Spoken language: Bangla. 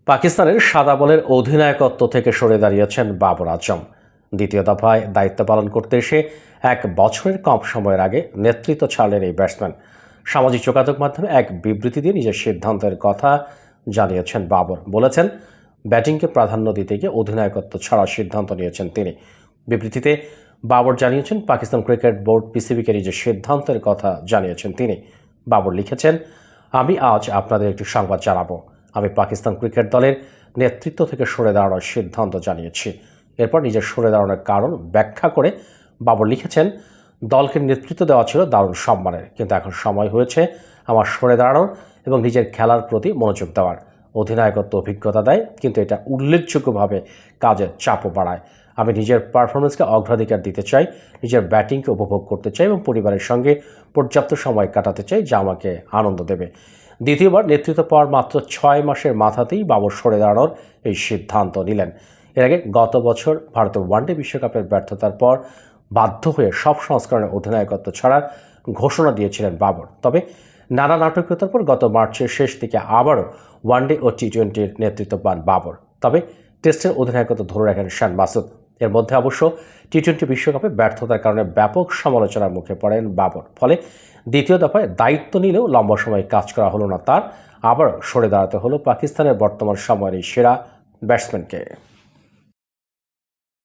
পাকিস্তানের সাদা বলের অধিনায়কত্ব থেকে সরে দাঁড়িয়েছেন বাবর আজম। দ্বিতীয় দফায় দায়িত্ব পালন করতে এসে 1 বছরের কম সময়ের আগে নেতৃত্ব ছাড়লেন এই ব্যাটসম্যান। সামাজিক যোগাযোগ মাধ্যমে এক বিবৃতি দিয়ে নিজের সিদ্ধান্তের কথা জানিয়েছেন বাবর। বলেছেন, ব্যাটিংকে প্রাধান্য দিতে গিয়ে অধিনায়কত্ব ছাড়ার সিদ্ধান্ত নিয়েছেন তিনি। বিবৃতিতে বাবর জানিয়েছেন, পাকিস্তান ক্রিকেট বোর্ড পিসিবিকে নিজের সিদ্ধান্তের কথা জানিয়েছেন তিনি। বাবর লিখেছেন, আমি আজ আপনাদের একটি সংবাদ জানাবো। আমি পাকিস্তান ক্রিকেট দলের নেতৃত্ব থেকে সরে দাঁড়ানোর সিদ্ধান্ত জানিয়েছি। এরপর নিজের সরে দাঁড়ানোর কারণ ব্যাখ্যা করে বাবর লিখেছেন, দলকে নেতৃত্ব দেওয়া ছিল দারুণ সম্মানের, কিন্তু এখন সময় হয়েছে আমার সরে দাঁড়ানোর এবং নিজের খেলার প্রতি মনোযোগ দেওয়ার। অধিনায়কত্ব অভিজ্ঞতা দেয়, কিন্তু এটা উল্লেখযোগ্যভাবে কাজের চাপও বাড়ায়। আমি নিজের পারফরমেন্সকে অগ্রাধিকার দিতে চাই, নিজের ব্যাটিংকে উপভোগ করতে চাই এবং পরিবারের সঙ্গে পর্যাপ্ত সময় কাটাতে চাই, যা আমাকে আনন্দ দেবে। দ্বিতীয়বার নেতৃত্ব পাওয়ার মাত্র 6 মাসের মাথাতেই বাবর সরে দাঁড়ানোর এই সিদ্ধান্ত নিলেন। এর আগে গত বছর ভারতের ওয়ানডে বিশ্বকাপের ব্যর্থতার পর বাধ্য হয়ে সব সংস্করণের অধিনায়কত্ব ছাড়ার ঘোষণা দিয়েছিলেন বাবর। তবে নানা নাটকীয়তার পর গত মার্চের শেষ দিকে আবারও ওয়ানডে ও টি-20-র নেতৃত্ব পান বাবর। তবে টেস্টের অধিনায়কত্ব ধরে রাখেন শান মাসুদ। এর মধ্যে অবশ্য টি-20 বিশ্বকাপে ব্যর্থতার কারণে ব্যাপক সমালোচনার মুখে পড়েন বাবর। ফলে দ্বিতীয় দফায় দায়িত্ব নিলেও লম্বা সময় কাজ করা হলো না তার। আবার সরে দাঁড়াতে হলো পাকিস্তানের বর্তমান সময়ের এই সেরা ব্যাটসম্যানকে।